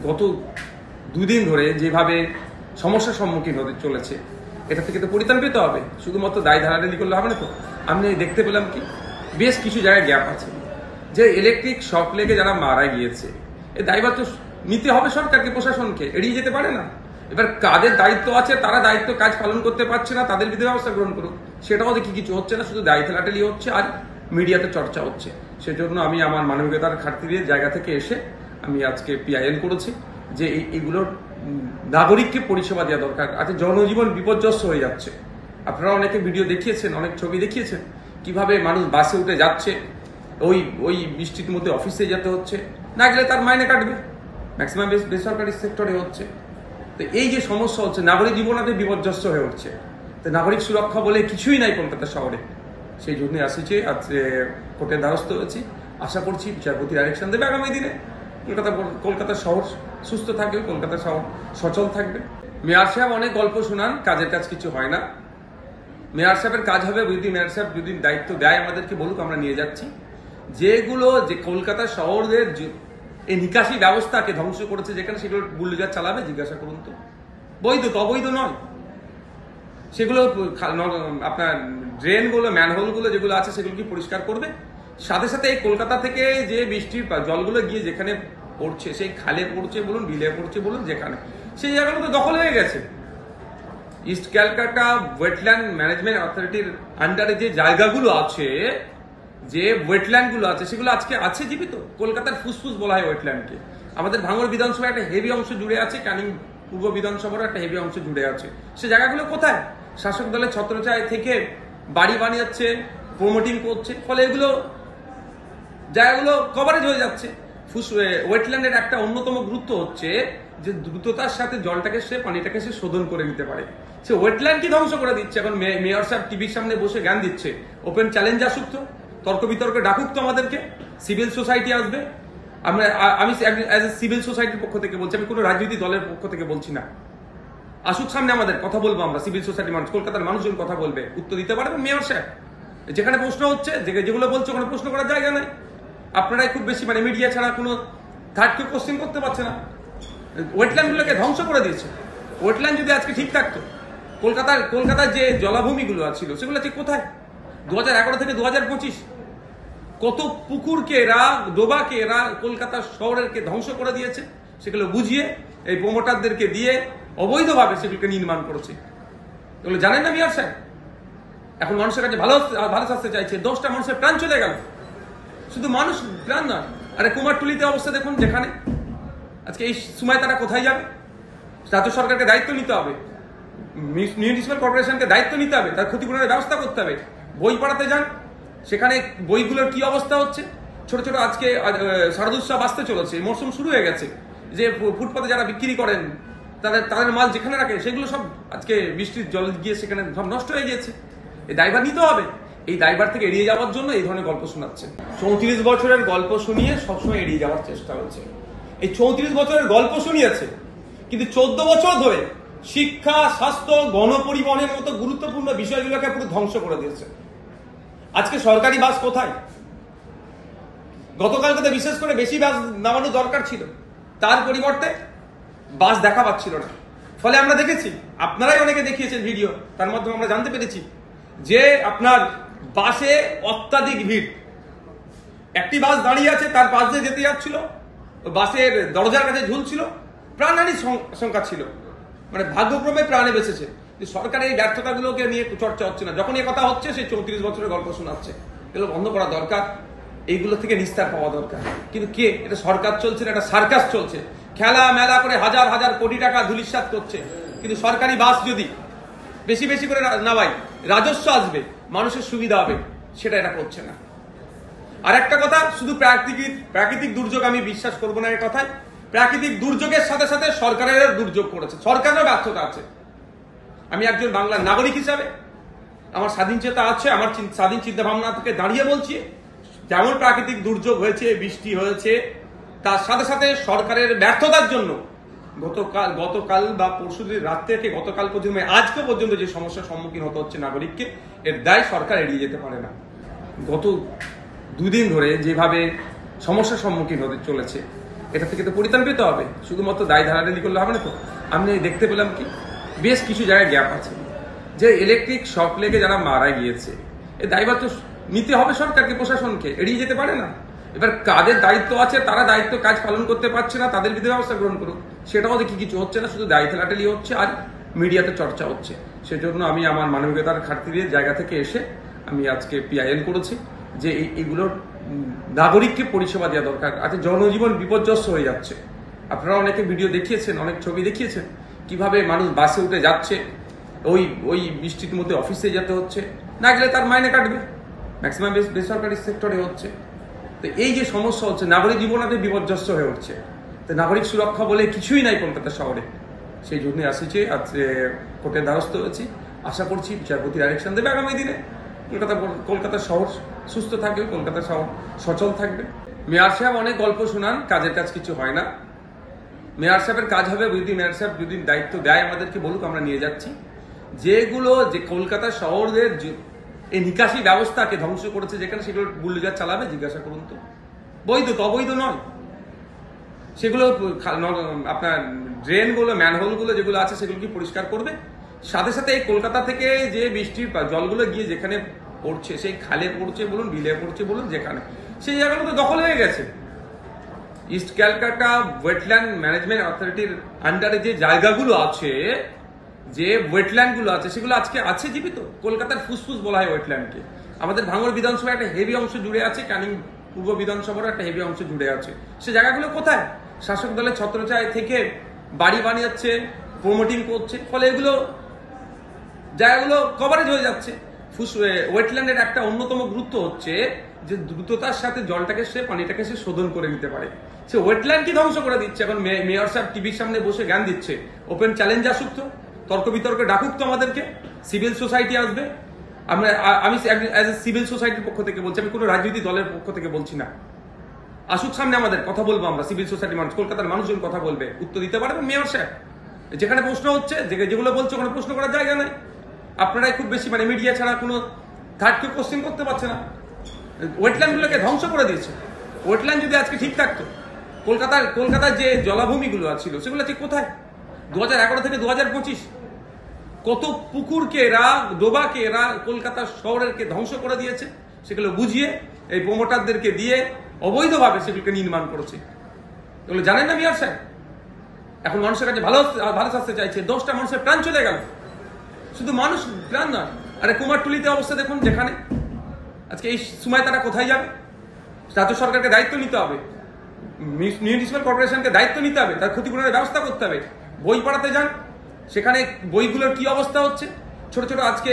গত দুদিন ধরে যেভাবে সমস্যার সম্মুখীন হতে চলেছে, এটা থেকে তো পরিত্রাণ পেতে হবে। শুধুমাত্র দায় ধারাদারি করলে হবে না তো। আমি দেখতে পেলাম কি বেশ কিছু জায়গায় গ্যাপ আছে, যে ইলেকট্রিক শক লেগে যারা মারা গিয়েছে এই দায়ভার তো নিতে হবে সরকারকে, প্রশাসনকে, এড়িয়ে যেতে পারে না। এবার কাদের দায়িত্ব আছে, তারা দায়িত্ব কাজ পালন করতে পারছে না, তাদের বিরুদ্ধে ব্যবস্থা গ্রহণ করুক। সেটাও দেখি কিছু হচ্ছে না, শুধু দায় ঠেলাঠেলি হচ্ছে আর মিডিয়াতে চর্চা হচ্ছে। সেজন্য আমি আমার মানবিকতার খাতিরে জায়গা থেকে এসে আমি আজকে পিআইএল করেছি যে এইগুলোর নাগরিককে পরিষেবা দেওয়া দরকার। আজকে জনজীবন বিপর্যস্ত হয়ে যাচ্ছে। আপনারা অনেকে ভিডিও দেখিয়েছেন, অনেক ছবি দেখিয়েছেন, কিভাবে মানুষ বাসে উঠে যাচ্ছে, ওই বৃষ্টির মধ্যে অফিসে যেতে হচ্ছে, না গেলে তার মাইনে কাটবে। ম্যাক্সিমাম বেসরকারি সেক্টরে হচ্ছে। তো এই যে সমস্যা হচ্ছে, নাগরিক জীবন আগে বিপর্যস্ত হয়ে উঠছে। তো নাগরিক সুরক্ষা বলে কিছুই নাই কলকাতা শহরে। সেই জন্যই আসছে আজ কোর্টের দ্বারস্থ হয়েছি। আশা করছি বিচারপতি ডাইরেকশন দেবে আগামী দিনে কলকাতা শহর সুস্থ থাকবে, কলকাতা শহর সচল থাকবে। মেয়র সাহেব অনেক গল্প শোনান, কাজের কাজ কিছু হয় না। মেয়র সাহেবের কাজ হবে, মেয়র সাহেব যদি দায়িত্ব দেয় আমাদেরকে বলুক, আমরা নিয়ে যাচ্ছি। যেগুলো যে কলকাতা শহরের এই নিকাশি ব্যবস্থাকে ধ্বংস করেছে, যেখানে সেগুলো বুলডোজার চালাবে, জিজ্ঞাসা করুন তো। বৈধ তো অবৈধ নয় সেগুলো। আপনার ড্রেনগুলো, ম্যানহোলগুলো যেগুলো আছে সেগুলো কি পরিষ্কার করবে? সাথে সাথে এই কলকাতা থেকে যে বৃষ্টির জলগুলো গিয়ে যেখানে পড়ছে, সেই খালে পড়ছে বলুন, বিলে পড়ছে বলুন, যেখানে সেই জায়গাগুলো তো দখল হয়ে গেছে। ইস্ট ক্যালকাটা ওয়েটল্যান্ড ম্যানেজমেন্ট অথরিটির আন্ডারে যে জায়গাগুলো আছে, যে ওয়েটল্যান্ডগুলো আছে, সেগুলো আজকে আছে জীবিত। কলকাতার ফুসফুস বলা হয় ওয়েটল্যান্ডকে। আমাদের ভাঙড় বিধানসভার একটা হেভি অংশ জুড়ে আছে, ক্যানিং পূর্ব বিধানসভার একটা হেভি অংশ জুড়ে আছে। সে জায়গাগুলো কোথায়? শাসক দলের ছত্রছায়া থেকে বাড়ি বানিয়েছে, প্রমোটিং করছে, ফলে এগুলো জায়গাগুলো কভারেজ হয়ে যাচ্ছে। ওয়েটল্যান্ডের একটা অন্যতম গুরুত্ব হচ্ছে যে দ্রুততার সাথে জলটাকে পানিটাকে শোধন করে নিতে পারে। সে ওয়েটল্যান্ডকে ধ্বংস করে দিচ্ছে। এখন মেয়র সাহেব টিভির সামনে বসে জ্ঞান দিচ্ছে। ওপেন চ্যালেঞ্জ আসুক তো, তর্ক বিতর্কে ডাকুক তো আমাদেরকে। সিভিল সোসাইটি আসবে। আমি সিভিল সোসাইটির পক্ষ থেকে বলছি, আমি কোনো রাজনৈতিক দলের পক্ষ থেকে বলছি না। আসুক সামনে, আমাদের কথা বলবো আমরা। সিভিল সোসাইটির মানুষ, কলকাতার মানুষজন কথা বলবে, উত্তর দিতে পারবে মেয়র সাহেব। যেখানে প্রশ্ন হচ্ছে, যেগুলো বলছে ওখানে প্রশ্ন করার জায়গা নাই। আপনারাই খুব বেশি, মিডিয়া ছাড়া কোনো থার্ড কেউ কোশ্চেন করতে পারছে না। ওয়েটল্যান্ডগুলোকে ধ্বংস করে দিয়েছে। ওয়েটল্যান্ড যদি আজকে ঠিক থাকতো, কলকাতার যে জলাভূমিগুলো ছিল সেগুলো ঠিক কোথায়? 2011 থেকে 2025 কত পুকুরকে এরা, ডোবাকে এরা কলকাতা শহরেরকে ধ্বংস করে দিয়েছে। সেগুলো বুঝিয়ে এই প্রমোটারদেরকে দিয়ে অবৈধভাবে সেগুলোকে নির্মাণ করেছে। এগুলো জানেন না মেয়র সাহেব? এখন মানুষের কাছে ভালো শাস্তি চাইছে। 10টা মানুষের প্রাণ চলে গেল। শুধু মানুষ প্রাণ নয়, আরে কুমারটুলিতে অবস্থা দেখুন, যেখানে আজকে এই সময় তারা কোথায় যাবে? রাজ্য সরকারকে দায়িত্ব নিতে হবে, মিউনিসিপ্যাল কর্পোরেশনকে দায়িত্ব নিতে হবে, তার ক্ষতিপূরণের ব্যবস্থা করতে হবে। বই পড়াতে যান, সেখানে বইগুলোর কি অবস্থা হচ্ছে। ছোট ছোট আজকে শারদোৎসব আসতে চলেছে, মরশুম শুরু হয়ে গেছে। যে ফুটপাতে যারা বিক্রি করেন, তাদের মাল যেখানে রাখে সেগুলো সব আজকে বৃষ্টির জল গিয়ে সেখানে সব নষ্ট হয়ে গিয়েছে। এই দায়ভার নিতে হবে। এই দায়ভার থেকে এড়িয়ে যাওয়ার জন্য এই ধরনের গল্প শোনাচ্ছে। 34 বছরের গল্প শুনিয়ে সবসময় এড়িয়ে যাওয়ার চেষ্টা হচ্ছে। এই 34 বছরের গল্প শুনিয়েছে, কিন্তু 14 বছর ধরে শিক্ষা, স্বাস্থ্য, গণপরিবহনের মতো গুরুত্বপূর্ণ বিষয়গুলোকে পুরো ধ্বংস করে দিয়েছে। আজকে সরকারি বাস কোথায়? গতকালকে বিশেষ করে বেশি বাস নামানো দরকার ছিল, তার পরিবর্তে বাস দেখা পাচ্ছিল না। ফলে আমরা দেখেছি, আপনারাই অনেকে দেখিয়েছেন ভিডিও, তার মাধ্যমে আমরা জানতে পেরেছি যে আপনার বাসে অত্যাধিক ভিড়। একটি বাস দাঁড়িয়ে আছে, তার পাশ দিয়ে যেতে যাচ্ছিল, বাসের দরজার কাছে ঝুলছিল, প্রাণহানির সংখ্যা ছিল। ভাগ্যক্রমে প্রাণে বেঁচেছে। সরকারের এই ব্যর্থতাগুলোকে নিয়ে চর্চা হচ্ছে না। যখন এই কথা হচ্ছে, সেই 34 বছরের গল্প শোনাচ্ছে। এগুলো বন্ধ করা দরকার, এইগুলো থেকে নিস্তার পাওয়া দরকার। কিন্তু কে? এটা সরকার চলছে না, এটা সার্কাস চলছে। খেলা মেলা করে হাজার হাজার কোটি টাকা ধুলিস্যাৎ করছে। কিন্তু সরকারি বাস যদি বেশি বেশি করে নামায়, রাজস্ব আসবে, মানুষের সুবিধা হবে, সেটা এটা করছে না। আর একটা কথা, শুধু প্রাকৃতিক দুর্যোগ আমি বিশ্বাস করবো না। এর কথায় প্রাকৃতিক দুর্যোগের সাথে সাথে সরকারের দুর্যোগ করেছে, সরকারেরও ব্যর্থতা আছে। আমি একজন বাংলার নাগরিক হিসাবে আমার স্বাধীন চেতা আছে, আমার স্বাধীন চিন্তা ভাবনা থেকে দাঁড়িয়ে বলছি, যেমন প্রাকৃতিক দুর্যোগ হয়েছে, বৃষ্টি হয়েছে, তার সাথে সাথে সরকারের ব্যর্থতার জন্য গতকাল বা পরশুদিন রাত থেকে গতকাল পর্যন্ত, আজকে পর্যন্ত যে সমস্যার সম্মুখীন হতে হচ্ছে নাগরিককে, এর দায় সরকার এড়িয়ে যেতে পারে না। গত দুদিন ধরে যেভাবে সমস্যার সম্মুখীন হতে চলেছে, এটা থেকে তো পরিত্রাণ পেতে হবে, শুধুমাত্র দায় ধারাদারি করলে হবে না তো। আমি দেখতে পেলাম কি বেশ কিছু জায়গায় গ্যাপ আছে, যে ইলেকট্রিক শক লেগে যারা মারা গিয়েছে এই দায়ভার তো নিতে হবে সরকারকে, প্রশাসনকে, এড়িয়ে যেতে পারে না। এবার কাদের দায়িত্ব আছে, তারা দায়িত্ব কাজ পালন করতে পারছে না, তাদের বিরুদ্ধে ব্যবস্থা গ্রহণ করুক। সেটাও দেখি কিছু হচ্ছে না, শুধু দায় ঠেলাঠেলি হচ্ছে আর মিডিয়াতে চর্চা হচ্ছে। সেজন্য আমি আমার মানবিকতার খাতিরের জায়গা থেকে এসে আমি আজকে পিআইএল করেছি যে এইগুলোর নাগরিককে পরিষেবা দেওয়া দরকার। আজকে জনজীবন বিপর্যস্ত হয়ে যাচ্ছে। আপনারা অনেকে ভিডিও দেখিয়েছেন, অনেক ছবি দেখিয়েছেন, কিভাবে মানুষ বাসে উঠে যাচ্ছে, ওই বৃষ্টির মধ্যে অফিসে যেতে হচ্ছে, না গেলে তার মাইনে কাটবে। ম্যাক্সিমাম বেসরকারি সেক্টরে হচ্ছে। তো এই যে সমস্যা হচ্ছে, নাগরিক জীবন বিপর্যস্ত হয়ে উঠছে। তো নাগরিক সুরক্ষা বলে কিছুই নাই কলকাতা শহরে। সেই জন্য আসছি, আজ কোর্টের দ্বারস্থ হয়েছি। আশা করছি বিচারপতি ডাইরেকশন দেবে আগামী দিনে কলকাতা শহর সুস্থ থাকবে, কলকাতা শহর সচল থাকবে। মেয়র সাহেব অনেক গল্প শোনান, কাজের কাজ কিছু হয় না। মেয়র সাহেবের কাজ হবে, যদি মেয়র সাহেব যদি দায়িত্ব দেয় আমাদেরকে বলুক, আমরা নিয়ে যাচ্ছি। যেগুলো যে কলকাতা শহরের এই নিকাশি ব্যবস্থাকে ধ্বংস করেছে, যেখানে সেগুলো বুলডোজার চালাবে, জিজ্ঞাসা করুন তো। বৈধ তো অবৈধ নয় সেগুলো। আপনার ড্রেনগুলো, ম্যানহোলগুলো যেগুলো আছে সেগুলো কি পরিষ্কার করবে? সাথে সাথে এই কলকাতা থেকে যে বৃষ্টির জলগুলো গিয়ে যেখানে পড়ছে, সেই খালে পড়ছে বলুন, বিলে পড়ছে বলুন, যেখানে সেই জায়গাগুলো তো দখল হয়ে গেছে। ইস্ট ক্যালকাটা ওয়েটল্যান্ড ম্যানেজমেন্ট অথরিটির আন্ডারে যে জায়গাগুলো আছে, যে ওয়েটল্যান্ডগুলো আছে, সেগুলো আজকে আছে জীবিত। কলকাতার ফুসফুস বলা হয় ওয়েটল্যান্ডকে। আমাদের ভাঙড় বিধানসভায় একটা হেভি অংশ জুড়ে আছে, ক্যানিং পূর্ব বিধানসভার একটা হেভি অংশ জুড়ে আছে। সে জায়গাগুলো কোথায়? শাসক দলের ছত্রছায়া থেকে বাড়ি বানিয়েছে, প্রমোটিং করছে, ফলে এগুলো জায়গাগুলো কভারেজ হয়ে যাচ্ছে। ওয়েটল্যান্ডের একটা অন্যতম গুরুত্ব হচ্ছে যে দ্রুততার সাথে জলটাকে পানিটাকে শোধন করে নিতে পারে। সে ওয়েটল্যান্ড কি ধ্বংস করে দিচ্ছে। এখন মেয়র সাহেব টিভির সামনে বসে জ্ঞান দিচ্ছে। ওপেন চ্যালেঞ্জ আসুক তো, তর্ক বিতর্কে ডাকুক তো আমাদেরকে। সিভিল সোসাইটি আসবে। আমি অ্যাজ এ সিভিল সোসাইটির পক্ষ থেকে বলছি, আমি কোনো রাজনৈতিক দলের পক্ষ থেকে বলছি না। আসুক সামনে, আমাদের কথা বলবো আমরা, সিভিল সোসাইটির মানুষ, কলকাতার মানুষজন কথা বলবে, উত্তর দিতে পারবে মেয়র সাহেব। যেখানে প্রশ্ন হচ্ছে, যেগুলো বলছে ওখানে প্রশ্ন করার জায়গা নাই। আপনারাই খুব বেশি, মিডিয়া ছাড়া কোনো থার্ড কেউ কোশ্চেন করতে পারছে না। ওয়েটল্যান্ডগুলোকে ধ্বংস করে দিয়েছে। ওয়েটল্যান্ড যদি আজকে ঠিক থাকতো, কলকাতার যে জলাভূমিগুলো ছিল সেগুলো ঠিক কোথায়? 2011 থেকে 2025 কত পুকুরকে এরা, ডোবাকে এরা কলকাতা শহরেরকে ধ্বংস করে দিয়েছে। সেগুলো বুঝিয়ে এই প্রমোটারদেরকে দিয়ে অবৈধভাবে সেগুলোকে নির্মাণ করেছে। এগুলো জানেন না মেয়র সাহেব? এখন মানুষের কাছে ভালো শাস্তি চাইছে। 10টা মানুষের প্রাণ চলে গেল। শুধু মানুষ প্রাণ নয়, আরে কুমারটুলিতে অবস্থা দেখুন, যেখানে আজকে এই সময় তারা কোথায় যাবে? রাজ্য সরকারকে দায়িত্ব নিতে হবে, মিউনিসিপ্যাল কর্পোরেশনকে দায়িত্ব নিতে হবে, তার ক্ষতিপূরণের ব্যবস্থা করতে হবে। বই পড়াতে যান, সেখানে বইগুলোর কি অবস্থা হচ্ছে। ছোট ছোট আজকে